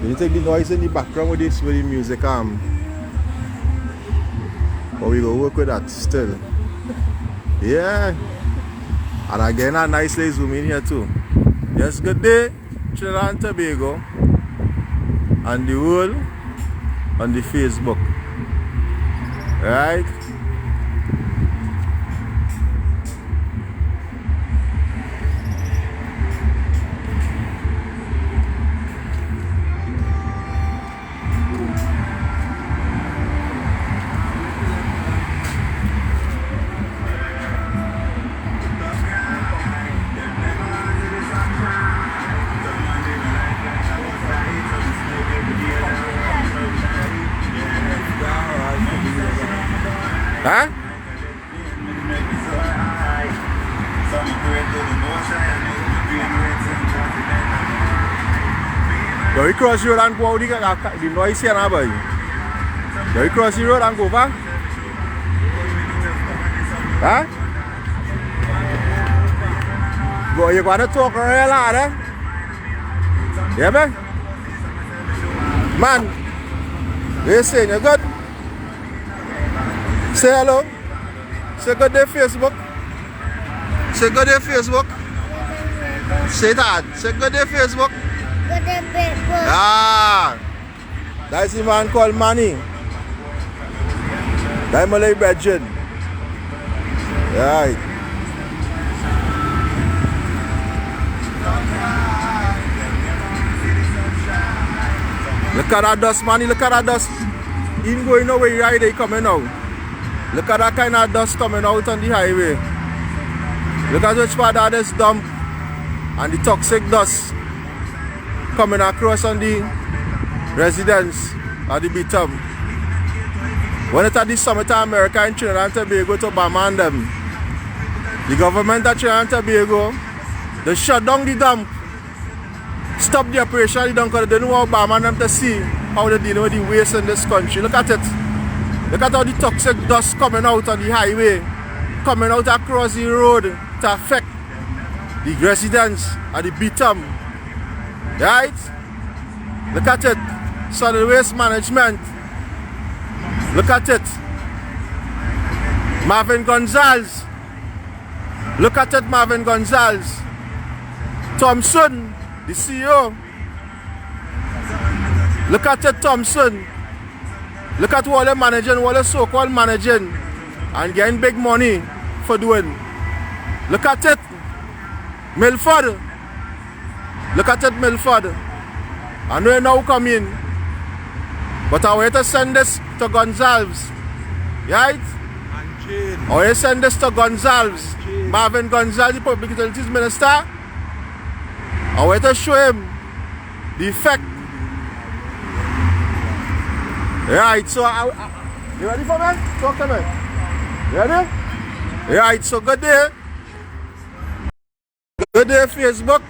You take the noise in the background with this, with the music, but we go work with that still. Yeah. And again, a nice little zoom in here too. Yes, good day, Trinidad and Tobago, and the world on the Facebook. Right? Huh? Do we cross the road and go out the noise here now, boy? Do we cross the road and go back? Huh? Boy, you gonna talk real loud, eh? Yeah, man? Man, listen, you good? Say hello. Say good day, Facebook. Say good day, Facebook. Say that. Say good day, Facebook. Good day, Facebook. Ah, that's the man called Manny. That's my little brethren. Right. Look at that dust, Manny. Look at that dust. He ain't going nowhere, right? They coming out. Look at that kind of dust coming out on the highway. Look at which part of this dump and the toxic dust coming across on the residents of the Beetham. When it's at the summit of America in Trinidad and Tobago to Baman them, the government of Trinidad and Tobago, they shut down the dump, stop the operation of the dump because they don't want Baman them to see how they deal with the waste in this country. Look at it. Look at all the toxic dust coming out on the highway, coming out across the road to affect the residents of the Beetham. Right? Look at it. Solid waste management. Look at it. Marvin Gonzales. Look at it, Marvin Gonzales. Thompson, the CEO. Look at it, Thompson. Look at what they're managing, what they're so-called managing and getting big money for doing. Look at it. Milford. Look at it, Milford. I know you now come in, but I want to send this to Gonzales. Right? I want to send this to Gonzales. Marvin Gonzales, the Public Utilities Minister. I want to show him the effect. Right, so you ready for me? Talk to me. Ready? Right, so good day. Good day, Facebook.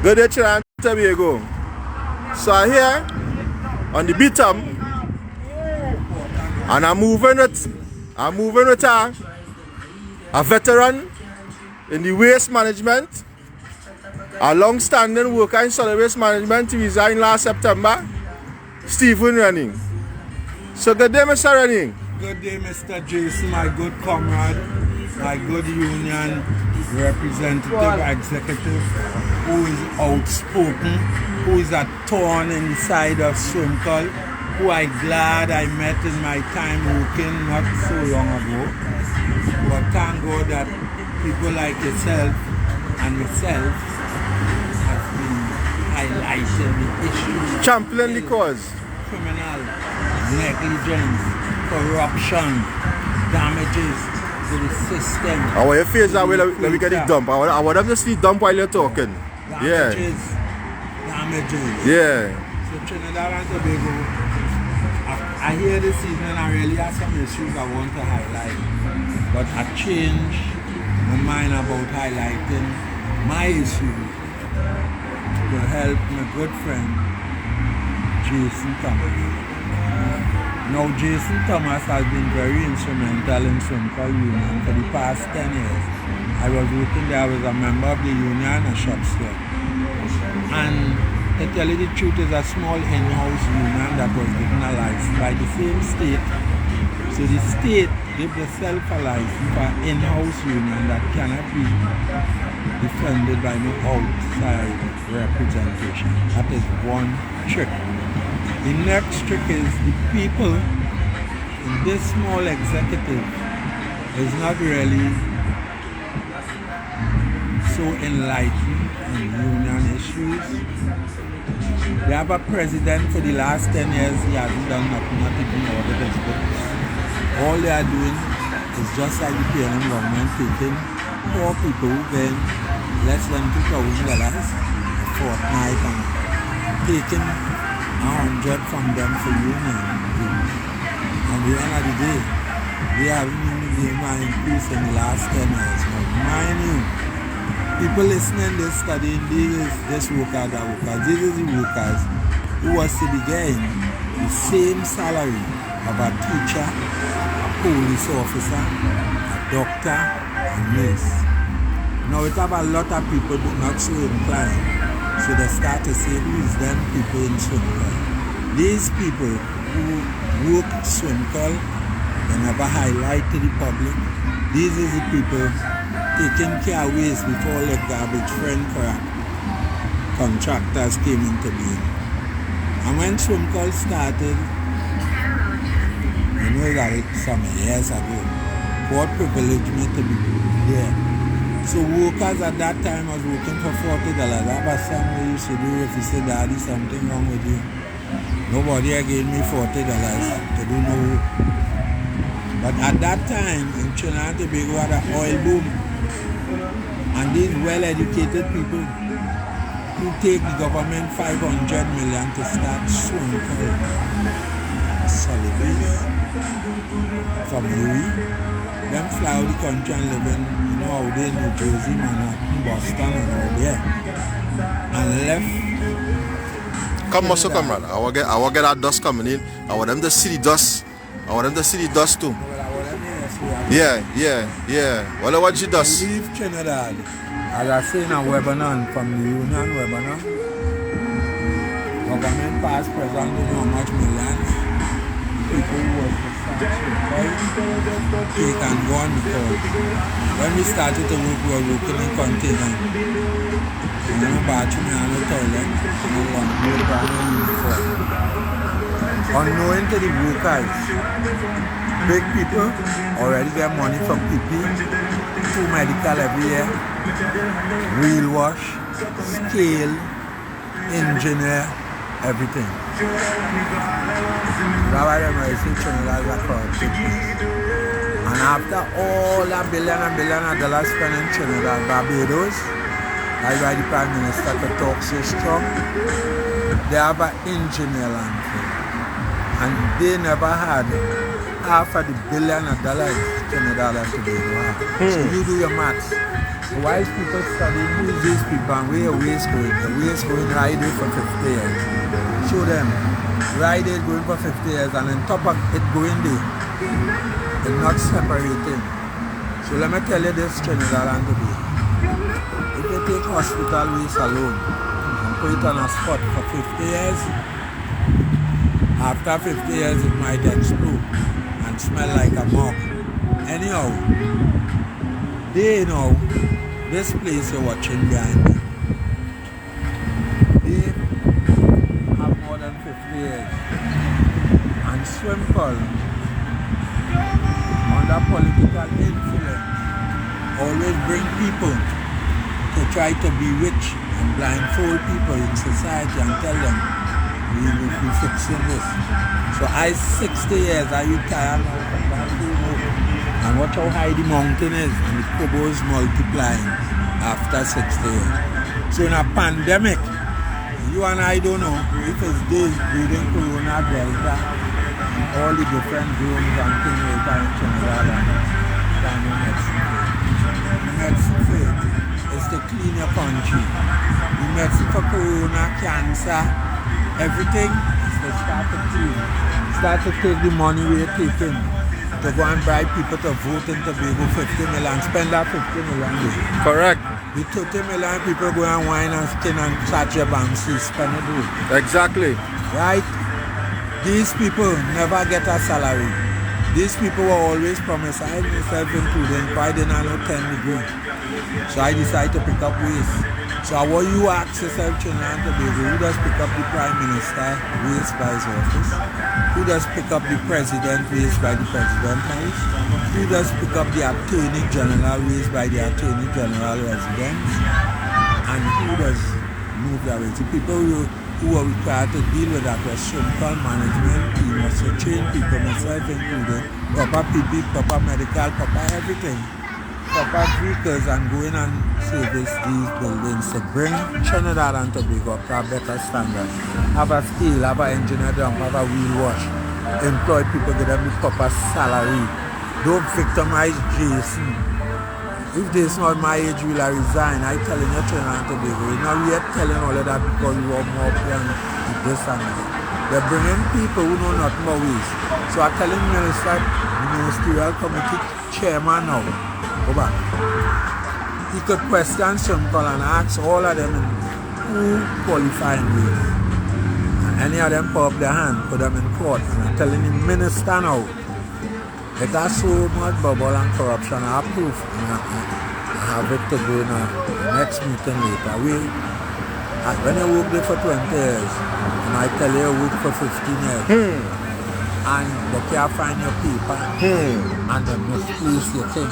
Good day, Trinidad and Tobago. So here on the Beetham, and I'm moving with a veteran in the waste management, a long-standing worker in solid waste management. He resigned last September. Stephen Renning. So good day, Mr. Renning. Good day, Mr. Jason, my good comrade, my good union representative, executive, who is outspoken, who is a thorn in the side of Swimcall, who I'm glad I met in my time working not so long ago. But thank God that people like yourself and myself have been highlighting the issue. Champion the cause. Criminal negligence, corruption, damages to the system. I want your face that way, let me get it dump. I want them to see dump while you're talking. Damages. Yeah. So Trinidad and Tobago, I hear this evening I really have some issues I want to highlight. But I changed my mind about highlighting my issues to help my good friend Jason Thomas. Now Jason Thomas has been very instrumental in Swimcall Union for the past 10 years. I was working there, I was a member of the union, a shop steward. And to tell you the truth, is a small in-house union that was given a license by the same state. So the state gave themselves a license for an in-house union that cannot be defended by no outside representation. That is one trick. The next trick is the people in this small executive is not really so enlightened in union issues. They have a president for the last 10 years, he hasn't done nothing, not even ordered his books. All they are doing is just like the PM government taking poor people who gain less than $2,000 a fortnight and taking 100 from them for union. At the end of the day, they haven't even given an increase in the last 10 years. Now, mind you, people listening to this studying, this worker, that worker, these are the workers who was to be getting the same salary of a teacher, a police officer, a doctor, a nurse. Now it have a lot of people do not so inclined, so they start to say, who is them people in Swimcall? These people who work Swimcall, they never highlight to the public. These are the people taking care of waste before the garbage friend contractors came into being. And when Swimcall started, you know that it's some years ago, what privilege me to be there. So workers at that time was working for $40. That was something we used to do if you say, Daddy, something wrong with you. Nobody gave me $40 to do no work. But at that time, in Trinidad and Tobago had an oil boom. And these well-educated people who take the government $500 million to start Swimcall. Sullivan from UAE, them fly out the country and live in, you know, out there in New Jersey, Manhattan, Boston and all there. And left. Come also comrade. I will get that dust coming in. I want them to see the dust. I want them to see the dust too. Yeah. Well, what you dust? Leave Trinidad. As I say in a webinar from the union webinar, government past present don't know how much millions people who work for they can go on because when we started to work, we were working in containers. And no bathroom and no toilet, no laundry, no uniform. Unknowing to the workers, big people already get money from PP, 2 medical every year, wheel wash, scale, engineer, everything. That's why I say Trinidad is a corrupted place. And after all that billion and billion of dollars spent in Trinidad, Barbados, that's why the Prime Minister could talk so strong, they have an engineer landfill. And they never had half of the billion of dollars Trinidad and Tobago have. So you do your maths. Why is people studying who is these people and where your waste going? The waste going right there for 50 years. Show them. Right there going for 50 years and on top of it going there. It's not separating. So let me tell you this, Trinidad and Tobago. If you take hospital waste alone and put it on a spot for 50 years, after 50 years it might explode and smell like a mug. Anyhow, they know this place you're watching behind me. They have more than 50 years. And Swimcall, under political influence, always bring people to try to be rich and blindfold people in society and tell them, we will be fixing this. So I 60 years, I retired now from that home. And watch how high the mountain is and the kobo is multiplying after 60 years. So in a pandemic, you and I don't know if it's days breeding Corona, Delta, and all the different drones and things like that in Trinidad and medicine. The medicine field is to clean your country. The medicine for Corona, cancer, everything is to start to clean. Start to take the money we're taking to go and bribe people to vote in Tobago 50 million, spend that 50 million. Correct. The 30 million people go and wine and skin and catch your banks, spend it with. Exactly. Right? These people never get a salary. These people were always promised, I myself included, why didn't I not 10 degree? So I decided to pick up waste. So what you ask yourself, Trinidad and Tobago, who does pick up the Prime Minister waste by his office? Who does pick up the President waste by the President's house? Who does pick up the Attorney General waste by the Attorney General residence? And who does move that way? The people who are required to deal with that was simple management team, was to train people, myself included, proper PP, proper medical, proper everything. Proper vehicles and go in and service these buildings to bring Trinidad and Tobago up to a better standard. Have a steel, have an engineer dump, have a wheel wash, employ people, get them the proper salary. Don't victimize Jason. If this not my age, will I resign? I telling you Trinidad and Tobago. Now we are telling all of that because we want more than this and that. They're bringing people who know nothing about waste. So I'm telling the ministerial committee chairman now. Go back. He could question Simple and ask all of them who qualify in waste. And any of them put up their hand, put them in court. And I'm telling the minister now, it has so much bubble and corruption. I approve. And I have it to go in the next meeting later. When you work there for 20 years, and I tell you work for 15 years, and they can't find your paper, and they misplace your thing.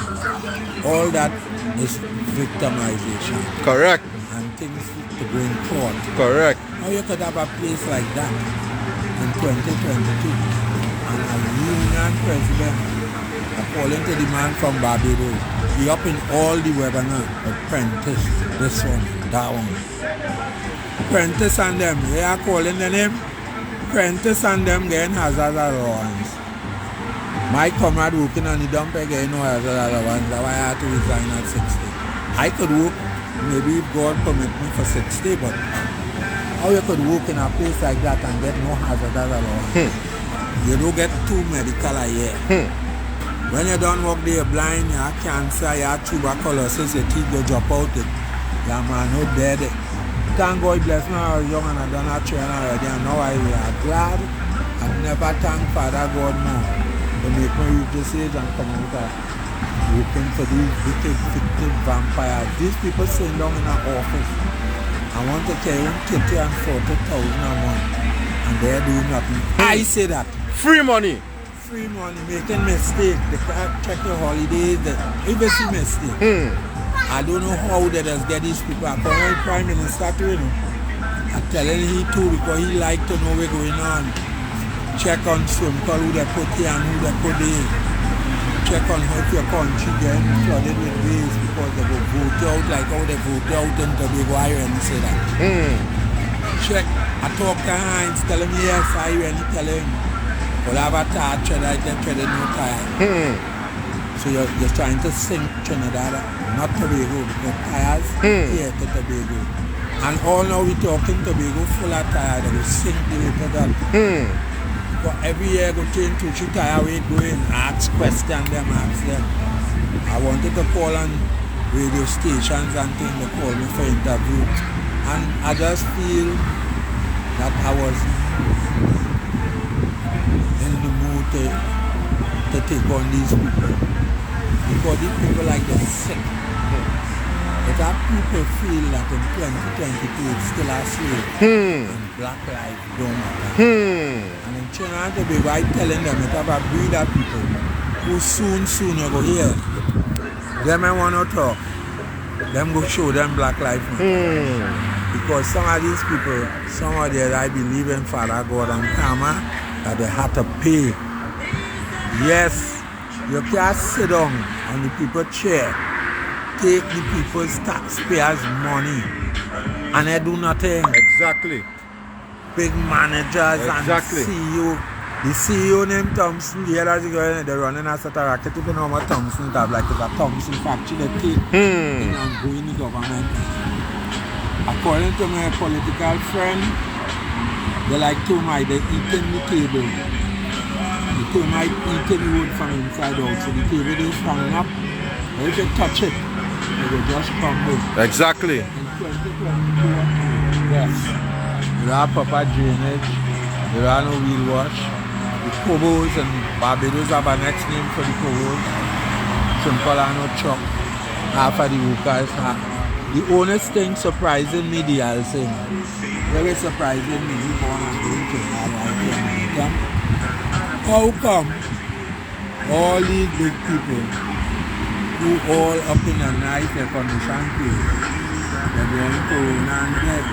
All that is victimization. Correct. And things to bring court. Correct. How you could have a place like that in 2022, and a union president, according to the man from Barbados, he up in all the webinar, Apprentice, this one, that one. Apprentice and them, they are calling the name. Apprentice and them getting hazard allowance. My comrade working on the dump again, no hazard allowance. That's why I had to resign at 60. I could work, maybe if God permit me for 60, but how you could work in a place like that and get no hazard allowance? You don't get 2 medical a year. When you don't work there, you're blind, you have cancer, you have tuberculosis, your teeth go drop out, your man no dead. Thank God bless me, I was young and I done a train already, and now I am glad. I've never thanked Father God more to make me reach this age and come out working for these wicked, fictive vampires. These people sitting down in an office and want to carry them 30 and 40,000 a month, and they're doing nothing. I say that. Free money. Free money, making mistake. They can't check your holidays. If they see mistake. I don't know how they just get these people. I'm calling the Prime Minister too, you know. I'm telling he too because he like to know what's going on. Check on Simple who they put here and who they put there. Check on how your country getting flooded with waste because they go vote out like how they vote out in Tobago. I really say that. Check. I talk to Heinz, tell him yes, I really tell him. We'll have a tire treader, I can tread no tire. So you're trying to sink Trinidad, not Tobago, because tires here to Tobago. And all now we talking Tobago full of tires, they will sink the way to that. But every year go change 2-3 tire way going, ask questions them, ask them. I wanted to call on radio stations and things, they call me for interview. And I just feel that I was in the mood to take on these people. Because these people like they're sick. But that people feel that in 2022 it's still a slave. And black life don't matter. And in Trinidad and Tobago, I'm telling them it have a breed of people who soon you go here. Them I want to talk. Them go show them black life. Because some of these people, some of them I believe in Father God and karma that they had to pay. Yes. You can't sit down on the people's chair, take the people's taxpayers' money, and they do nothing. Exactly. Big managers and CEO. The CEO named Thompson, the others they're running a set of racket. If you know what Thompson have, like it's a Thompson factory, they take and go in the government. According to my political friend, they like to they eat in the table. The table might eat the wood from inside out, so the table is hanging up. But if you touch it, they will just crumble. Exactly. In 2022, yes. There are proper drainage, there are no wheel wash. The Cobos and Barbados have a next name for the Cobos. Simple and no truck. Half of the workers. The honest thing surprising me, the I'll say, very surprising me, we born and going to Beetham. How come all these big people who all up in a nice air conditioned place, they're going to and dead?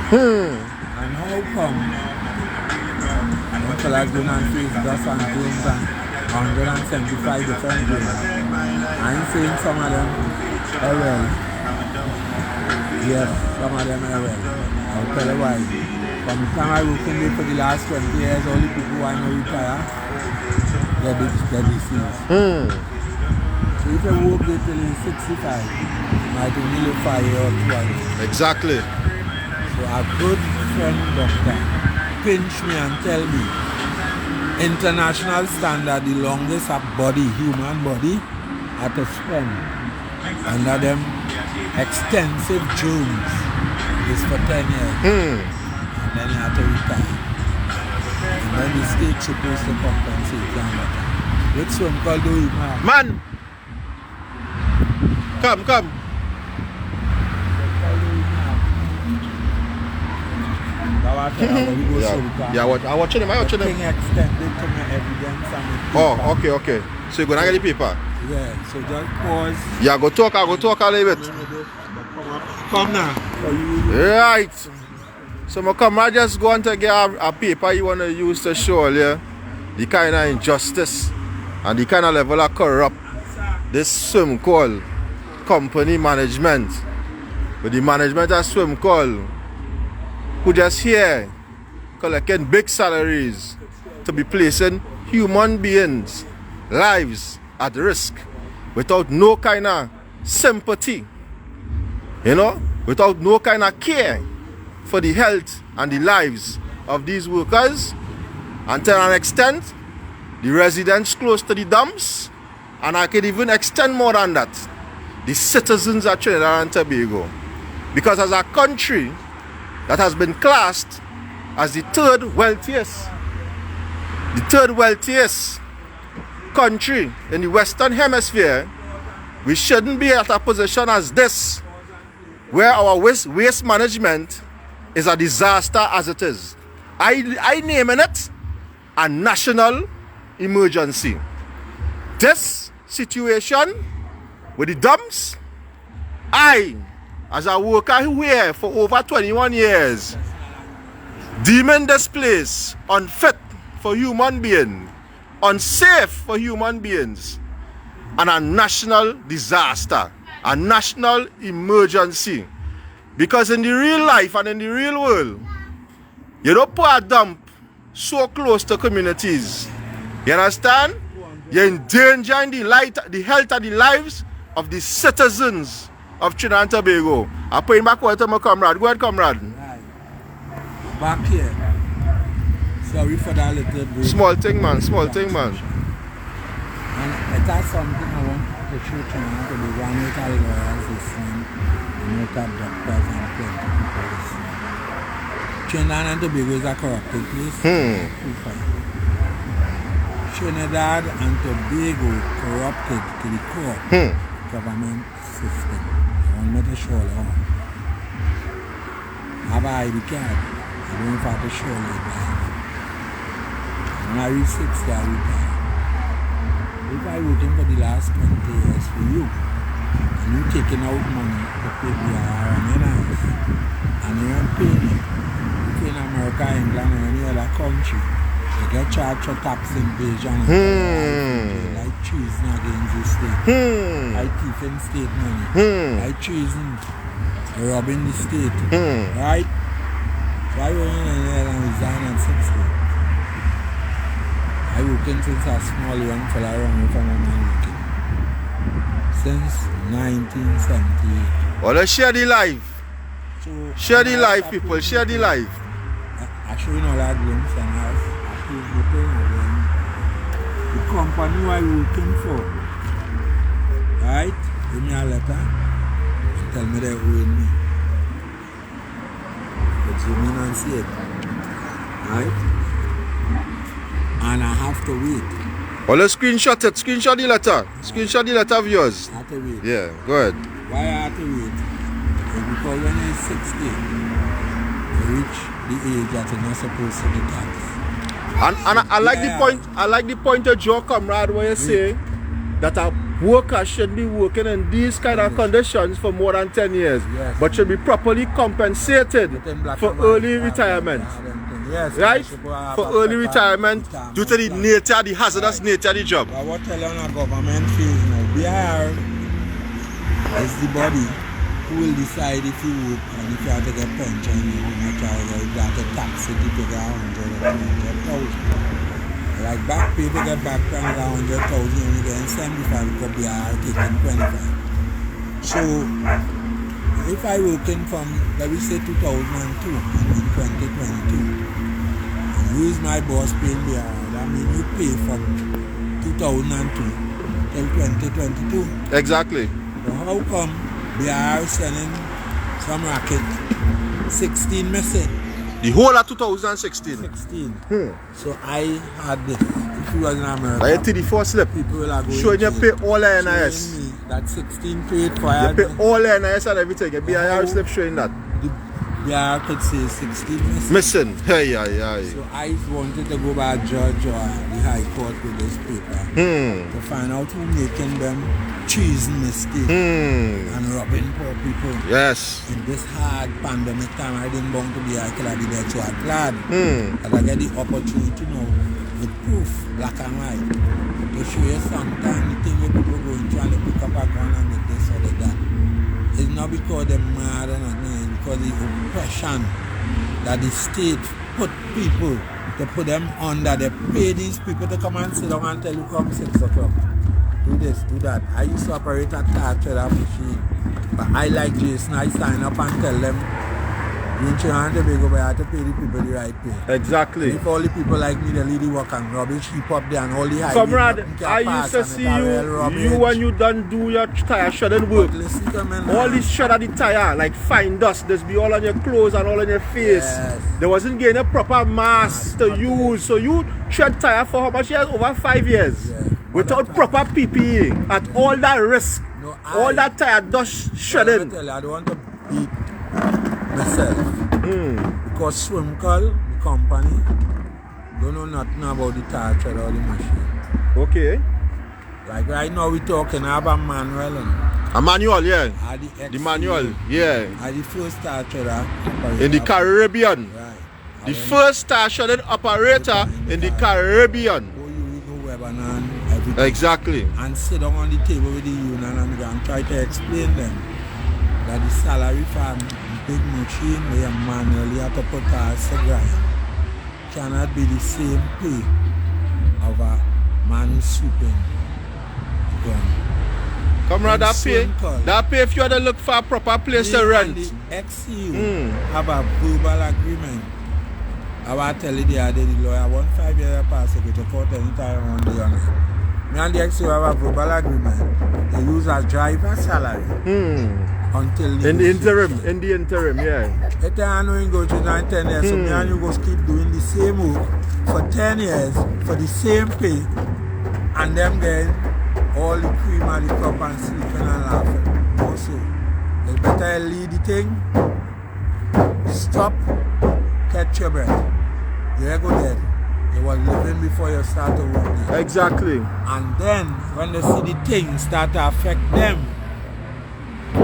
And how come when fellas going and face dust and things and 175 different days? I ain't saying some of them are well. Yes, some of them are well. I'll tell you why. From the time I worked in there for the last 20 years, all the people who I know retire, they're deceased. So if you work there till you're 65, you might only live 5 years or 2 years. Exactly. So a good friend doctor pinch me and tell me, international standard, the longest a body, human body, had to spend under them extensive journeys is for 10 years. And then you have to retire. And then the state supposed to compensate them. Which swim called do you, man? Come. Yeah, I'm watching him. Thing extended to my evidence and the paper. Oh, okay. So you're gonna get the paper? Yeah, so just pause. Yeah, I go talk a little bit. Come now. Right. So my comrade just go on to get a paper you want to use to show you the kind of injustice and the kind of level of corrupt this swim call company management. But the management of swim call who just here collecting big salaries to be placing human beings' lives at risk without no kind of sympathy, without no kind of care for the health and the lives of these workers, and to an extent the residents close to the dumps, and I can even extend more than that, the citizens of Trinidad and Tobago. Because as a country that has been classed as the third wealthiest country in the Western Hemisphere, we shouldn't be at a position as this, where our waste management is a disaster as it is. I naming it a national emergency. This situation with the dumps, I, as a worker here for over 21 years, deeming this place unfit for human beings, unsafe for human beings, and a national disaster, a national emergency. Because in the real life and in the real world, you don't put a dump so close to communities. You understand? You're endangering the health and the lives of the citizens of Trinidad and Tobago. I'm putting back over to my comrade. Go ahead, comrade. Right. Back here. Sorry for that little break. Small thing, man. And it has something I want to show Trinidad and Tobago. I know that lawyers listen. I know that doctors and plenty people listen. Trinidad and Tobago is a corrupted place. Trinidad and Tobago corrupted to the core government system. I want me to show you how. I have an ID card. I don't know if I have to show you that. When I reach 60, I retire. If I working for the last 20 years for you, and you taking out money to pay BIR and NIS, and you don't pay me, you pay in America, England, or any other country, you get charged for tax invasion, like treason against the state, like thieving state money, like treason, robbing the state, right? So I went in there and resigned at 60. I working since a small young fella around from a man working. Since 1978. Well, let's share the life. So, Share the life, people. Share the life. I show you all that glimpse and I feel working again. The company I working for, right? Give me a letter. And tell me they're owing me. But you mean and see it. Right? And I have to wait. Well, let's screenshot it. Screenshot the letter. Screenshot the letter of yours. I have to wait. Yeah, go ahead. Why I have to wait? Because when you're 60, you reach the age that you're not supposed to be taxed. And I like the point. I like the point of your comrade where you say that a worker should be working in these kind of conditions for more than 10 years, but should be properly compensated for early retirement. Yes, right? For early retirement due to the nature, the hazardous nature of the job. But what telling a government fees now? BIR is the body who will decide if you work and if you have to get pension, you have to tax it if you get 100 or 200,000. Like back pay to get back from 100,000, you get 75 because BIR taking 25. So if I working from, let me say 2002 and in 2022, who is my boss paying BIR? That means you pay from 2002 till 2022. Exactly. So how come BIR is selling some racket 16 missing? The whole of 2016. 16. So I had this. If you was in America, I had the first slip. people will go showing you pay all the NIS. Me that 16 paid for you pay all the NIS and everything. The BIR slip showing that. The BIR could say 16 missing. Hey. So I wanted to go by a judge or the high court with this paper to find out who making them choosing mistakes and robbing poor people. Yes. In this hard pandemic time, I didn't want to be I could have been there, so I'm glad that I get the opportunity now with proof, black and white, to show you sometimes the thing where people go and try to pick up a gun and make this or that. It's not because they're mad or nothing, because the oppression that the state put people to put them under. They pay these people to come and sit down and tell you come 6 o'clock. Do this, do that. I used to operate a car trailer machine. But I like Jason, I sign up and tell them, you can't go by, I have to pay the people the right pay. Exactly. If all the people like me, they lead the work and rubbish, keep up there and all the high. Comrade, I used to see you when you done do your tire shedding work. Listen to me all this shred of the tire, like fine dust, there's be all on your clothes and all on your face. Yes. There wasn't getting a proper mask to use. So you shed tire for how much years? Over 5 years. Yeah. Without proper PPE, at all that risk, no, all that tire dust shedding. I don't want to beat myself. Because Swimcall, the company, don't know nothing about the tire tread or the machine. Okay. Like right now we talking about manual. A manual, yeah. The manual, yeah. The first tire treader in the Caribbean. Right. The first tire shedding operator in the Caribbean. Exactly. And sit down on the table with the union and try to explain them that the salary for big machine where you manually have to put a cigar cannot be the same pay of a man who's sweeping gun. Comrade, that pay if you had to look for a proper place to rent. The XCU have a verbal agreement. I want to tell you the other day, the lawyer, 1 5 year pass, go to court anytime one day on it. Me and the XCU have a verbal agreement. They use as driver salary. Until in the interim, yeah. At the end we go to 9, 10 years, so me and you go keep doing the same work for 10 years for the same pay, and them getting all the cream and the cup and sleeping and laughing. Also, you better lead the thing, stop, catch your breath. You go dead. You was living before you start to work there. Exactly. And then when they see the thing start to affect them,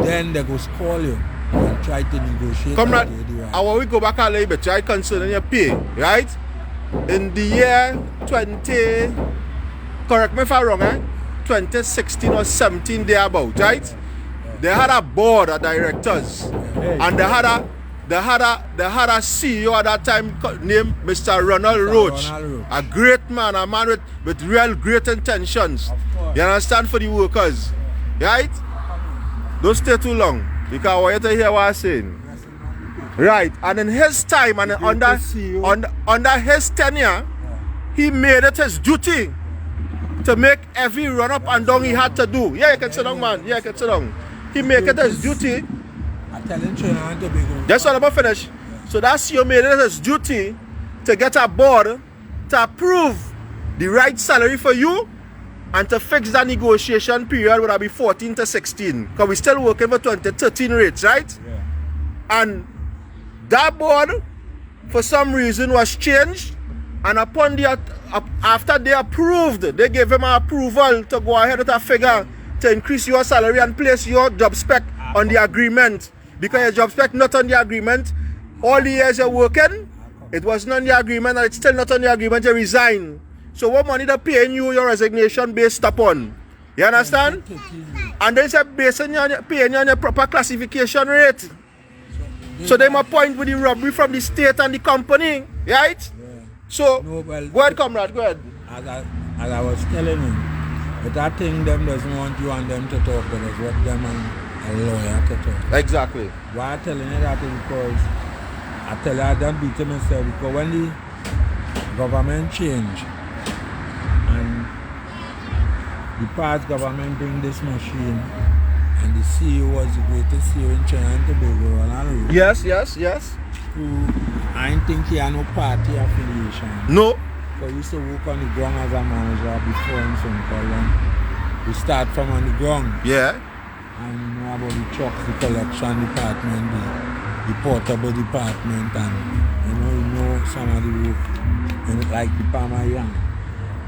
then they go call you and try to negotiate. Comrade, I want we go back a little bit, right, concerning your pay, right? In the year 20, correct me if I'm wrong, 2016 or 17 thereabout, right? They had a board of directors, and they had a CEO at that time named Mr. Ronald Roach. A great man, a man with real great intentions. You understand, for the workers, right? Don't stay too long, because I want you to hear what I'm saying. Right, and in his time and under his tenure, he made it his duty to make every run up and down he had to do. Yeah, you can sit down, man. Yeah, you can sit down. He made it his duty I tell him Trinidad and Tobago. That's all about finish. So that's your made it his duty to get a board to approve the right salary for you and to fix that negotiation period would be 14 to 16. Because we still working for 2013 rates, right? Yeah. And that board, for some reason, was changed. And upon the after they approved, they gave him an approval to go ahead with a figure to increase your salary and place your job spec on the agreement. Because your job spec not on the agreement, all the years you're working, it wasn't on the agreement, and it's still not on the agreement, you resign. So what money they're paying you your resignation based upon? You understand? And they say based on your paying you on your proper classification rate. So they must point with the robbery from the state and the company, right? Yeah. So No, well, go ahead, comrade, go ahead. As I was telling him, but that thing them doesn't want you and them to talk, but it's what them and a lawyer to talk. Exactly. Why I'm telling you that is because I tell you I don't beat him myself, because when the government change and the past government bring this machine and the CEO was the greatest CEO in Trinidad and Tobago, and Yes. who I didn't think he had no party affiliation. No. Because he used to work on the ground as a manager before in St. Paul. We start from on the ground. Yeah. And you know about the trucks, the collection department, the portable department, and you know some of the work, like the Palmer Young.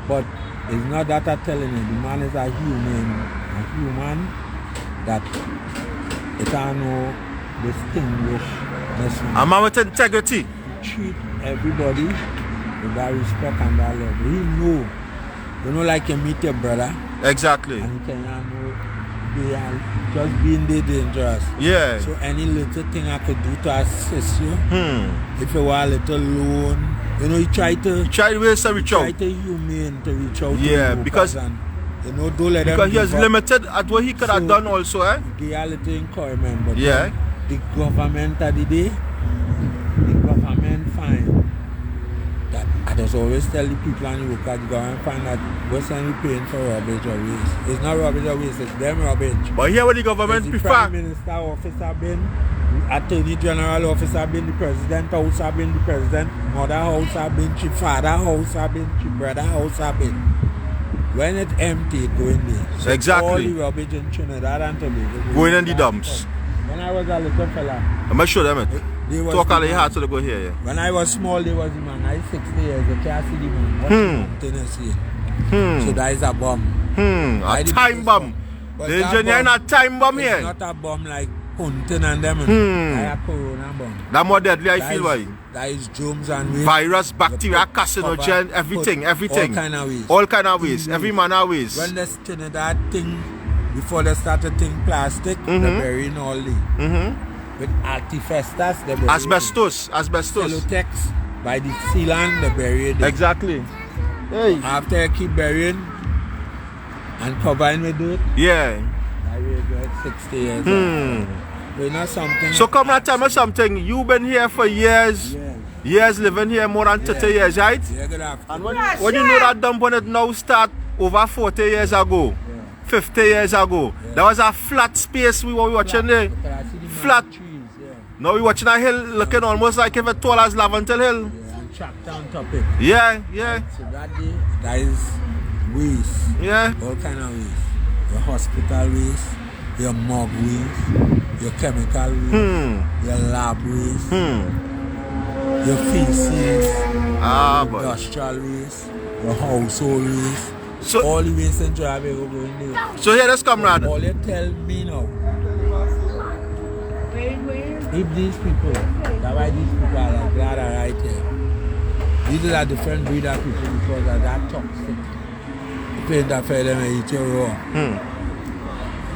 But it's not that I'm telling you, the man is a human that it can know distinguishness. A man with integrity. Treat everybody with that respect and that love. He know, like you meet your brother. Exactly. And you can know they are just being there dangerous. Yeah. So any little thing I could do to assist you, if you want a little loan, you know, you try to ways to reach out. Try to humane to reach out. Yeah, to because and, you know, don't let them. Because he is limited at what he could have done also, eh? Give a little encouragement, but yeah. The government of the day, the government find that I just always tell the people and the workers, the government find that we're sending paying for rubbish or waste. It's not rubbish or waste, it's them rubbish. But here what the government prefer. The Prime Minister office have been, the Attorney General office have been, the President house have been, the President mother house have been, the father house have been, the brother house have been. When it's empty, it go in there. So exactly. All the rubbish in Trinidad and Tobago going in the dumps. When I was a little fella, I'm going to show them it. Talk all you had to go here, yeah. When I was small, there was the man. I was 60 years, I can't see the man. Tennessee. So that is a bomb. A time bomb. The engineer in a time bomb here. It's not a bomb like hunting and them. It's a corona bomb. That more deadly, I feel why. That is germs and waste. Virus, bacteria, carcinogen, everything. All kind of waste. All kind of waste. Every manner of waste. When they started that thing, before they started thing plastic, they burying all the. With artifestas, they bury asbestos. Celotex, by the sealant, they bury it. Exactly. Hey. After you keep burying and covering with it, yeah. I will get 60 years. But not something. So come and tell me something. You've been here for years. Years living here, more than 30 years, right? Yeah, good afternoon. And when you know that dump when it now start over 40 years ago, 50 years ago, there was a flat space we were watching there. Flat. Trees, now we're watching a hill looking almost like if it tall as Laventille Hill. Yeah, and chopped down top it. Yeah. So that is waste. Yeah. All kind of waste. Your hospital waste, your morgue waste, your chemical waste, your lab waste, your feces, industrial waste, your household waste. So, all the waste in Tobago go in there. So here, let's comrade. All you tell me now. If these people, that's why these people are like glad are right here. These are different breed of people because of that toxic. If you interfere them and eat your raw.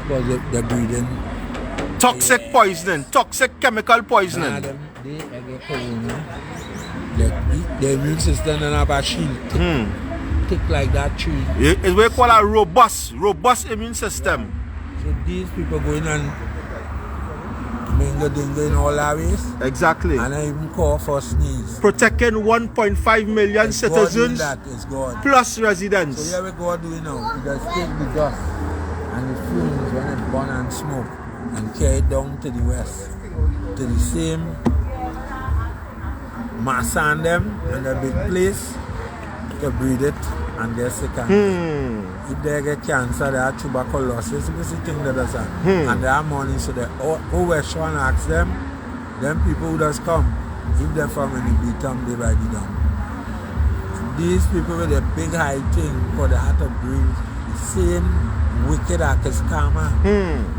Because they're breeding. Toxic poisoning, toxic chemical poisoning. They get corona. The immune system don't have a shield. Thick like that tree. It's what we call a robust immune system. So these people go in and mingle in all our ways. Exactly. And I even call for sneeze. Protecting 1.5 million citizens plus residents. So here we go doing now. We just take the dust and the fumes when it burn and smoke and carry it down to the west. to the same mass on them and a big place to breed it and get sick. If they get cancer, they have tuberculosis, this is the thing that does that. And they have money, so they always try and ask them people who does come, if they're from any Beetham, they buy the dump. These people with a big high thing, but they have to breed the same wicked as karma.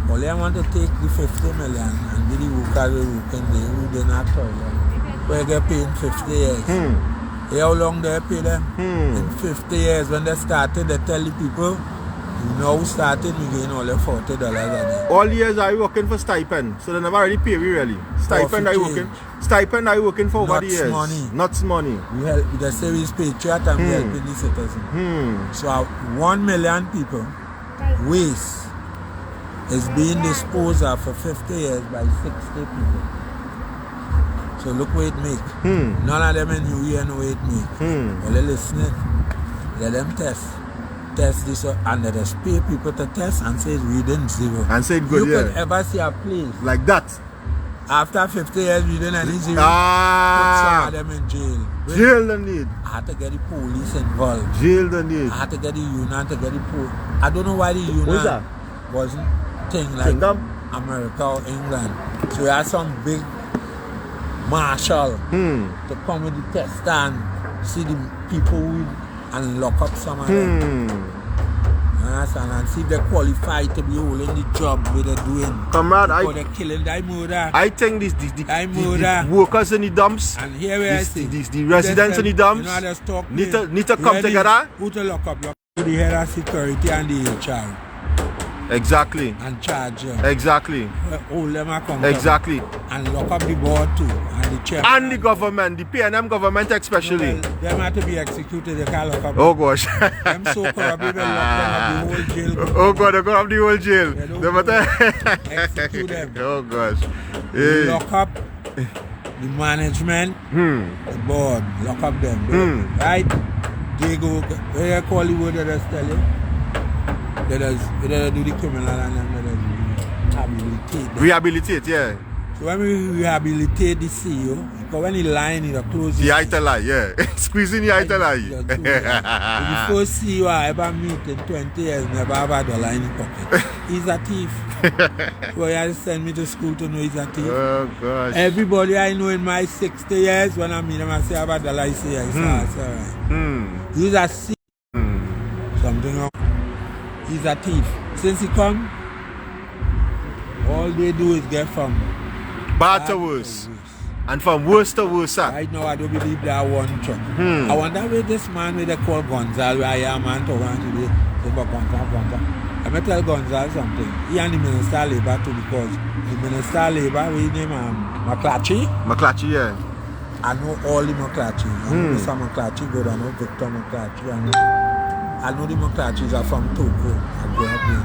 All they want to take the 50 million and give the workers who they not toilet. Where they get paid 50 years. How long they pay them? In 50 years when they started, they tell the people, you know, started, we gain only $40 a day. All years I working for stipend, so they never really pay me really. Stipend I working for over the years. Not money. They say we patriot and we helping the citizen. So 1 million people waste is being disposed of for 50 years by 60 people. So look what it make. None of them in New Year know what it make. Well, they listening. Let them test this up, and let us pay people to test and say reading 0. And say it good, you could ever see a place like that. After 50 years reading any 0, put some of them in jail. Jail the need. I had to get the police involved. Jail the need. I had to get the union to get the police. I don't know why the union wasn't thing like America or England. So we had some big marshal to come with the test and see the people and lock up some of them. Understand? And see if they qualify to be holding the job where they're doing. Comrade, they're killing the murder. I think the workers in the dumps, and here we the residents in the dumps, need to come together. Who to lock up? The head of security and the HR. Exactly. And charge them. Exactly. Hold them accountable. Exactly. And lock up the board too. And the chairman. And the government, the PM government especially. Well, them have to be executed, they can't lock up. Oh gosh. Them so corrupt, they lock them up the whole jail. Oh God, they got up the whole jail. They matter execute them. Oh gosh. Hey. Lock up the management, the board, lock up them. Right? They go, they call the word that they tell you. They do the criminal and then they rehabilitate them. Rehabilitate, yeah. So when we rehabilitate the CEO, because when he lying, he'll close the eye to lie, yeah. Squeezing the eye to lie. The first CEO I ever meet in 20 years never have a dollar in his pocket. He's a thief. So he has to send me to school to know he's a thief. Oh gosh. Everybody I know in my 60 years, when I meet him, I say I have a dollar, he say, it's alright. He's a thief. Something wrong. He's a thief. Since he come, all they do is get from bad to worse. And from worse to worse. Right now, I don't believe that one truck. I wonder where this man where they call Gonzales, where I am man to one today. I'm going to tell Gonzales something. He and the Minister of Labour too, because the Minister of Labour, we name McClatchy. McClatchy, yeah. I know all the McClatchy. I know Mr. McClatchy good, I know Victor McClatchy. I know the McClatchys are from Togo. I grew up there.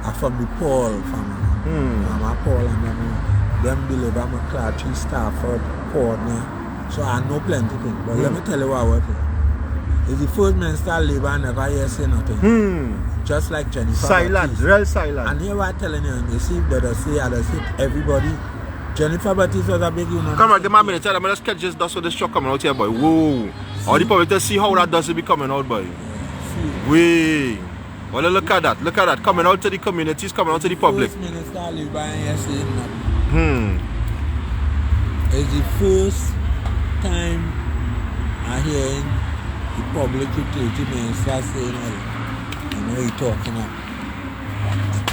I'm from the Paul family. Mama Paul and them deliver McClatchy, Stafford, Portner. So I know plenty of things. But let me tell you what I work with. It's the first Minister of Labour I never hear say nothing. Just like Jennifer. Silent, real silent. And here what I'm telling you, you see that I say everybody. Jennifer Baptiste was a big union. Come on, give me a minute. Tell them, let's catch this dust with this truck coming out here, boy. Whoa. All the public to see how that dust will be coming out, boy. Wait. Well, look at that. Look at that. Coming out to the communities, coming out to the public. First Minister of Labour here saying nothing. It's the first time I'm hearing the public utility minister saying, you know, he's talking up.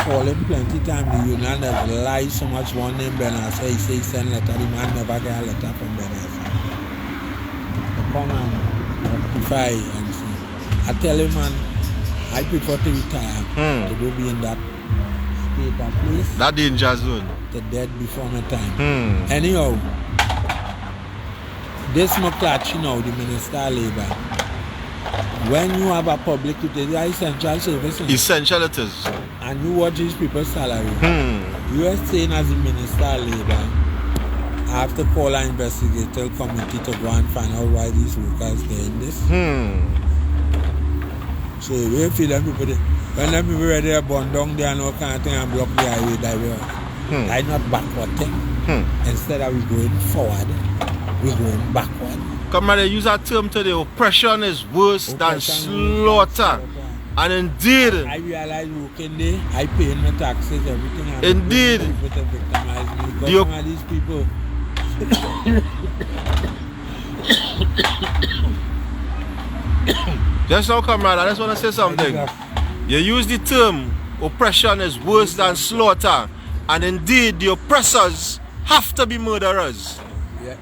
Call him plenty time. The union has lied so much. One name Bernard say he send letter. The man never get a letter from Bernard. Come and rectify and see. I tell him, man, I prefer to retire to go be in that state, that place. That danger zone. To dead before my time. Anyhow, this McClatchy now, the Minister of Labour, when you have a public utility, essential services. Essential it is. And you watch these people's salary. You are saying as the Minister of Labour, I have to call an investigative committee to go and find out why these workers getting this. So we feel them people, when them people ready to burn down there and all kind of thing and block the highway, I not backward thing. Instead of we going forward, we going backward. Comrade, they use that term today. Oppression is worse than slaughter. And indeed, I realize working there, I pay my taxes, everything. And indeed, people to victimize me. Because some of these people. Just now, comrade, I just want to say something. You use the term oppression is worse than slaughter, and indeed the oppressors have to be murderers.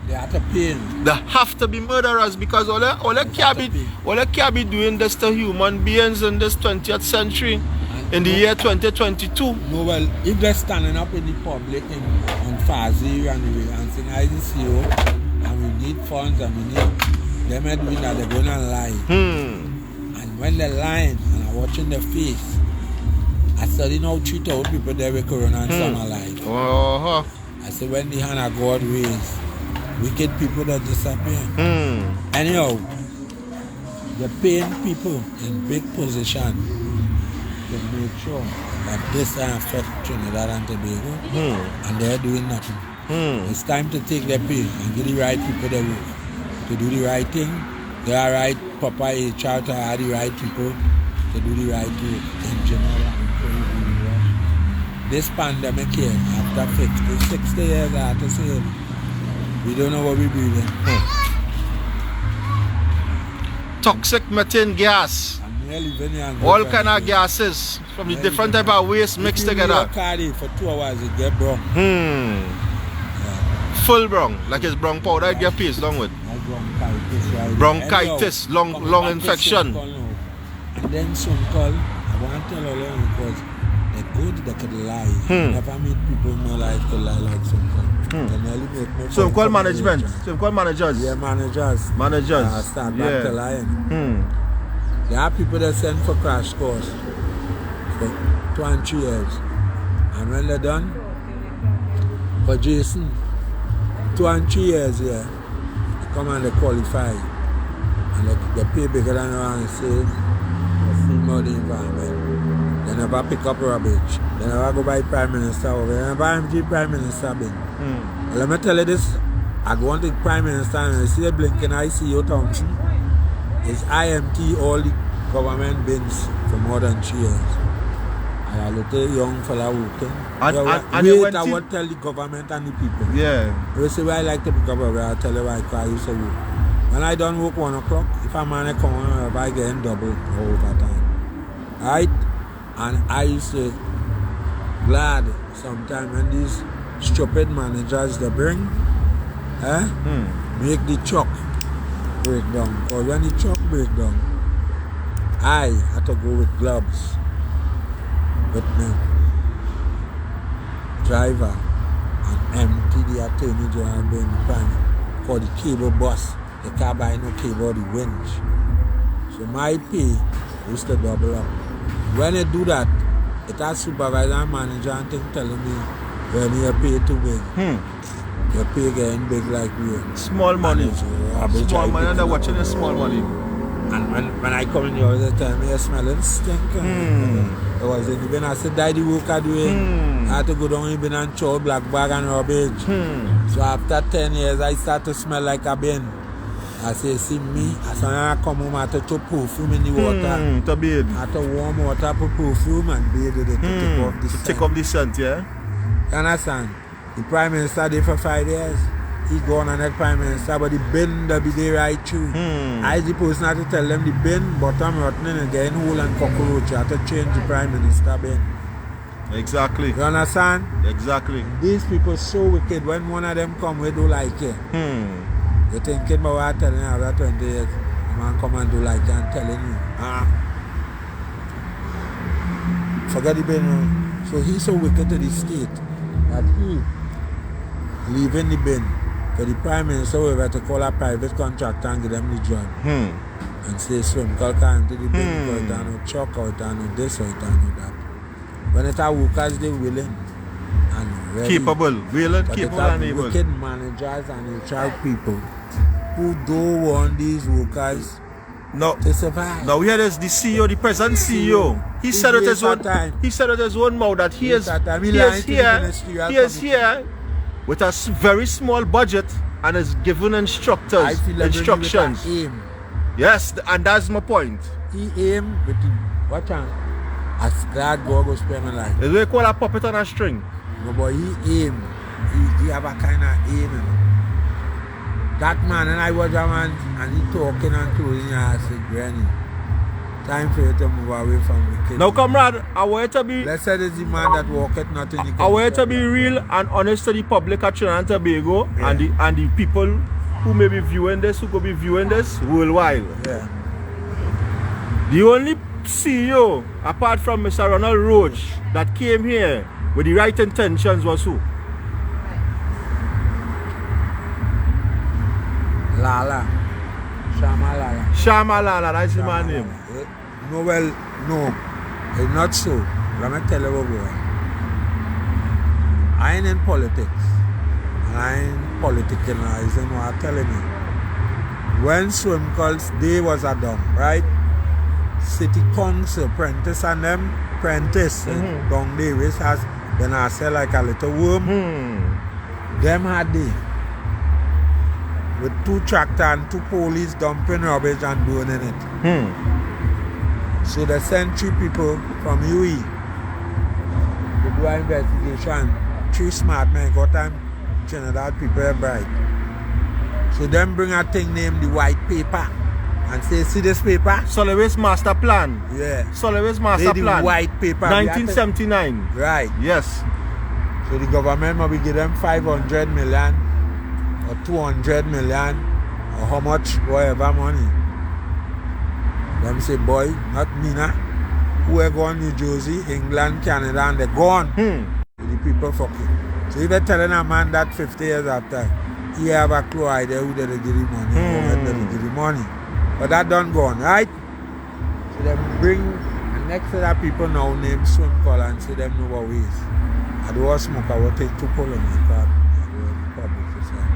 They have to pay. They have to be murderers because all they can't be doing this to human beings in this 20th century, in the year 2022. No, well, if they're standing up in the public on Fazi and saying IDCO, and we need funds and we need them doing that, they're going to lie. And when they're lying and I'm watching their face, I study now 3,000 people there with Corona and some alive. I say when the hand of God raised, wicked people that disappear. Anyhow, they're paying people in big position to make sure that this affect Trinidad and Tobago, and they're doing nothing. It's time to take their pay and give the right people their work. To do the right thing, they are right, proper HR to have the right people to do the right work in general. This pandemic here, after 60 years, I have to say, we don't know what we're breathing. Toxic methane gas. All kind of gases from the different type of waste mixed together. For 2 hours, it get brown. Full brown, like it's brown powder, it get paste along with. Bronchitis, lung infection. And then some call, I want to tell all of them because they're good, they could lie. Never meet people in my life to lie like some call. So call management. So call managers. Yeah, managers. Start back to lying. There are people that send for crash course for 2 and 3 years. And when they're done, for Jason, 2 and 3 years here, they come and they qualify. And they pay bigger than around and say, they see more the environment. They never pick up rubbish. They never go by Prime Minister over. They never MG Prime Minister bin. Let me tell you this. I go on to the Prime Minister and I see the blinking ICO Thompson. It's IMT all the government bins for more than 3 years. And I look at a young fella working. I will tell the government and the people. Yeah. They say, well, I like to pick up a I'll tell you why I used to work. When I done work 1 o'clock, if a man come on, I get double overtime. Right? And I used to glad sometimes when these stupid managers they bring, make the truck break down. Or when the truck break down, I had to go with gloves with me driver and empty the attorney general bin prime for the cable bus. The car buy no cable, the winch. So my pay used to double up. When I do that, it has supervisor and manager and thing telling me when you pay too big. Your pay getting big like real. Small money. Small money, and they're watching the small money. And when I come in here, they tell me, you're smelling stink. I was in the bin, I said, Daddy, work I doing. I had to go down in the bin and throw black bag and rubbish. So after 10 years, I start to smell like a bin. I say, see me, as when I come home, I have to throw perfume in the water. To bathe. I have to warm water, put perfume and bathe with it to take off the scent. Take off the scent, yeah? You understand? The Prime Minister there for 5 years. He gone on that Prime Minister, but the bin that be there right through. I the person had to tell them the bin bottom rotten and getting hole and cockroach. You have to change the Prime Minister bin. Exactly. You understand? Exactly. These people so wicked. When one of them come, we do like it. You're thinking about what I'm telling you after 20 years. The man come and do like I'm telling you. Forget the bin. So he's so wicked to the state that he leaving the bin for the Prime Minister whoever to call a private contractor and give them the job. And say swim, call time to the bin because it no truck or it no this or it no that. When it's our workers, they're willing and ready. Capable, willing, capable and able. Wicked managers and HR people who don't want these workers to survive. Now here is the CEO, the present CEO. He said it his own mouth that he is here with a very small budget and is given instructors, I feel instructions. with aim. Yes, and that's my point. He aim with the, what time? As God go spend my life. Is what we call a puppet on a string. No, but he aim. He have a kind of aim. You know. That man and I was a man and he talking and closing your eyes. I said, Granny, time for you to move away from the kids. Now, comrade, I want you to be. Let's say there's the man that walk it, nothing he can I want you to say. be real and honest to the public at Trinidad and Tobago and the people who may be viewing this, who could be viewing this worldwide. Yeah. The only CEO, apart from Mr. Ronald Roach, that came here with the right intentions was who? Lala. Shama Lala. Shama Lala, that's the man's name. No, well, no. It's not so. Let me tell you what, boy. I ain't in politics. And I ain't politicalizing what I'm telling you. When Swim Calls Day was a dump, right? City Council, Prentice and them, Prentice, Don Davis has been I sell like a little worm. Them had they. With 2 tractors and 2 police dumping rubbish and burning it. So they sent 3 people from UE to do an investigation. 3 smart men got time Trinidad people are bright. So them bring a thing named the white paper and say, see this paper? Solid Waste Master Plan. Yeah. Solid Waste Master They Plan. the white paper. 1979. Right. Yes. So the government maybe give them 500 million or 200 million or how much, whatever money. Them say, boy, not me now. Who are going New Jersey, England, Canada, and they're gone. The people fucking. So if they're telling a man that 50 years after, he have a clue idea who they give him money, who they give him money. But that done gone, right? So them bring, and next to that people now name Swim Call and say them know what ways. I do a smoke, I will take 2 pull on my card.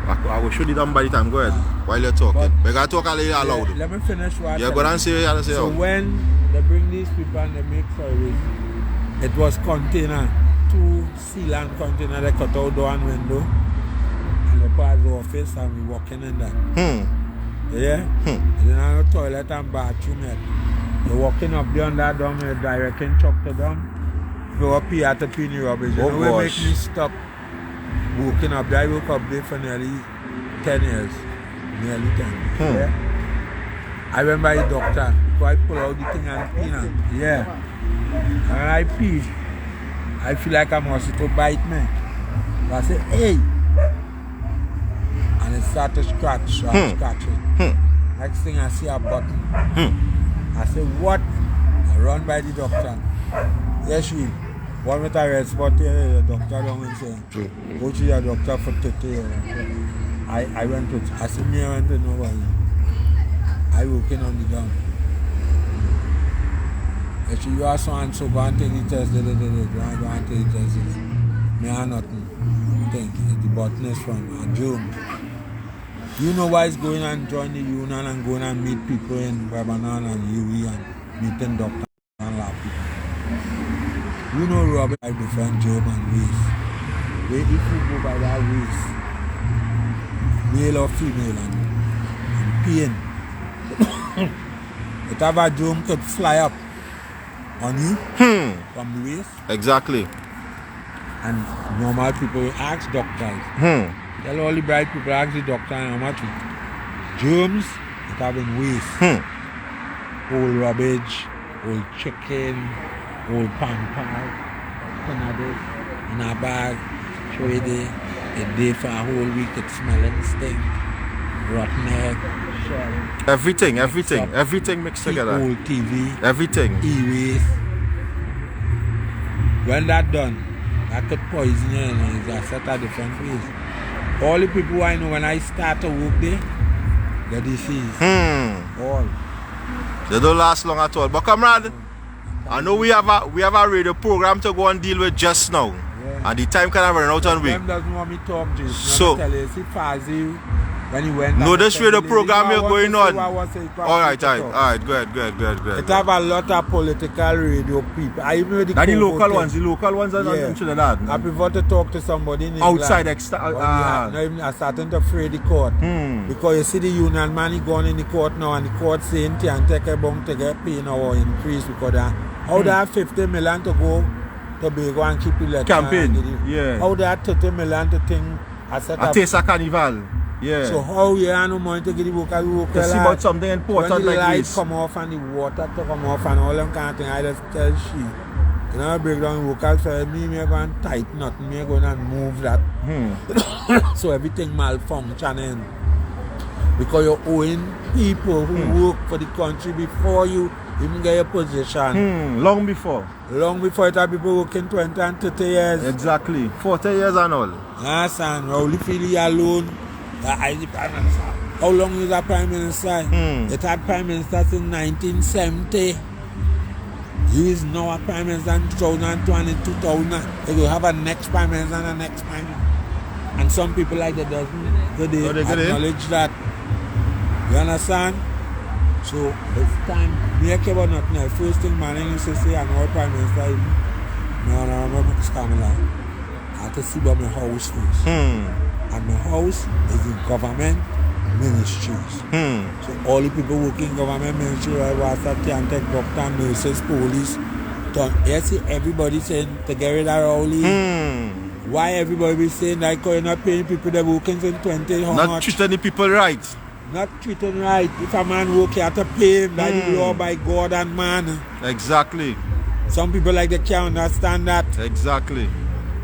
I will show you down by the time. Go ahead. While you're talking. We got to talk a little loud. Let me finish what Yeah, go and say what you have to say. So when they bring these people and they make service, it was container, 2 sealant container, they cut out door and window. And they pass the office and we walking in that. Yeah? You don't have no toilet and bathroom yet. You're walking up beyond that down, you're directing truck to them. Go up here to pin your rubbish. You know what make me stop walking up there? I woke up there for nearly 10 years. Nearly 10. Yeah? I went by the doctor. So I pull out the thing and pee now. Yeah. And when I pee, I feel like a mosquito bite me. So I say, hey! And it started to scratch, so I scratch it. Next thing I see a button. I say, what? I run by the doctor. Yes, she. One with a red spot here, the doctor don't say, go to your doctor for 30 years. I went to, I said, me, I went to nobody. I walking on the ground. If you are so and so, go and take the test, go and take the test. Me are nothing. Think, the button is from a June. You know why it's going and join the union and going and meet people in Lebanon and UE and meeting doctors and lab people. You know Robert, I defend job and race. Where if you go by that race, male or female and pain, it have a drum could fly up on you from the waist. Exactly. And normal people will ask doctors. Tell all the bright people, ask the doctor how much germs it have in waste. Old rubbish, old chicken, old pampers, Canada in a bag, show it there. A day for a whole week, it's smelling stink, rotten egg, shell. Everything mixed together. Old TV, Everything. e-waste. When that done, that could poison you and it's a set of different ways. All the people I know when I start to work there, the disease. All. They don't last long at all. But comrade, I know we have a radio program to go and deal with just now. Yeah. And the time kind of run out on week. Them doesn't want me to talk, Jason. So tell you, see Fazil, when he went. No, this radio program you're going on. Alright. Go ahead. It have a lot of political radio people. I even with The local ones are not in Trinidad. I prefer to talk to somebody in outside I'm starting to afraid the court. Because you see the union man he gone in the court now and the court saying and take a bunk to get pay now or increase because how they have 50 million to go to go and keep election campaign. How they have 30 million to think a Tesa Carnival. Yeah. So how you have no money to get the vocal to see about something important when the like light this. come off and the water to come off and all them kind of thing, I just tell she. You know, break down the vocal, so me going to tighten nothing, me going to move that. So everything malfunctioning. Because you're owing people who work for the country before you even get your position. Long before. Long before it have people working 20 and 30 years. Exactly. 40 years and all. Yes, and Rowley feel alone. How long is that Prime Minister? It had Prime Minister since 1970. He is now a Prime Minister in 2020, 2000. They will have a next Prime Minister and a next Prime Minister. And some people like that doesn't they acknowledge that. You understand? So it's time. Me I care about nothing else. First thing man used to say, I'm not Prime Minister. No, I'm not Kamala. I have to see about my house first. And my house is in government ministries. So all the people working in government ministries, like Wasa, TNT Dr, nurses, police. You see everybody saying to get rid of Rowley. Why everybody be saying that you're not paying people that working since 20? Not treating the people right. Not treating right. If a man work, you have to pay him. That is law by God and man. Exactly. Some people like they can't understand that. Exactly.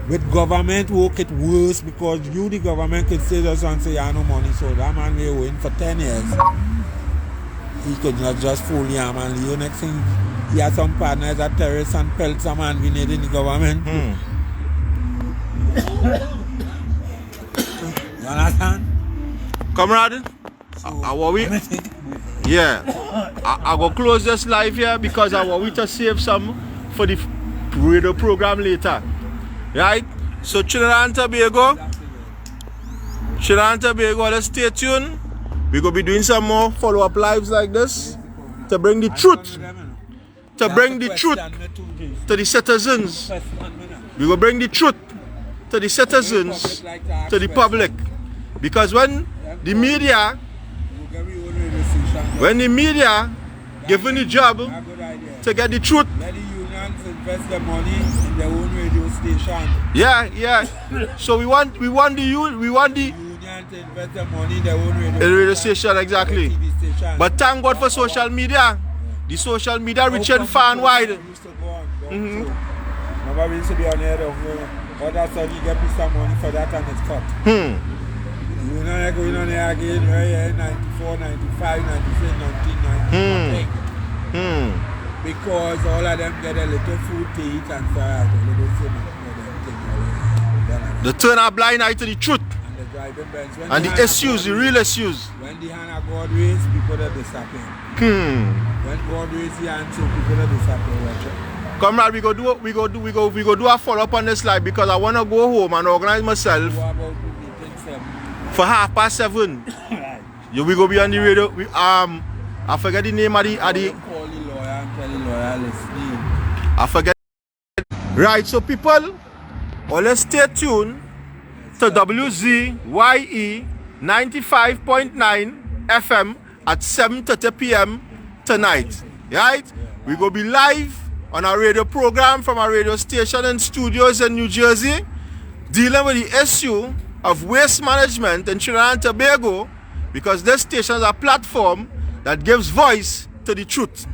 With government work it worse because you the government could say just and say you have no money, so that man may win for 10 years. He could not just fool you and leave. Next thing he has some partners that terrorists and pelt some man we need in the government. You understand? Comrade, I worry. Yeah. I go close this live here because I want we to save some for the radio program later. Right? So Trinidad and Tobago, let's stay tuned. We're going to be doing some more follow-up lives like this to bring the truth. To bring the truth to the citizens. We're going to bring the truth to the citizens, to the public. Because when the media given the job to get the truth, invest their money in their own radio station. Yeah. So we want the union to invest their money in their own radio station, exactly. TV station. But thank God for social media. The social media reaching far and wide. Nobody used to be on air but that's how you get some money for that and it's cut. We're not going on air again, right? 94, 95, 96, 1990. Because all of them get a little food to eat and so a little thing. They turn a blind eye to the truth. And the issues, the real issues. When the hand of God raised, people that disappear. When God raised the hand, so people that disappear. Comrade, we go do a follow up on this live because I wanna go home and organize myself for 7:30. We go be on the radio. I forget the name of the call the lawyer and tell the lawyer listening. I forget. Right, so people, let's stay tuned to WZYE 95.9 FM at 7:30 p.m. tonight. Right? We go be live on our radio program from our radio station and studios in New Jersey, dealing with the issue of waste management in Trinidad and Tobago, because this station is a platform that gives voice to the truth.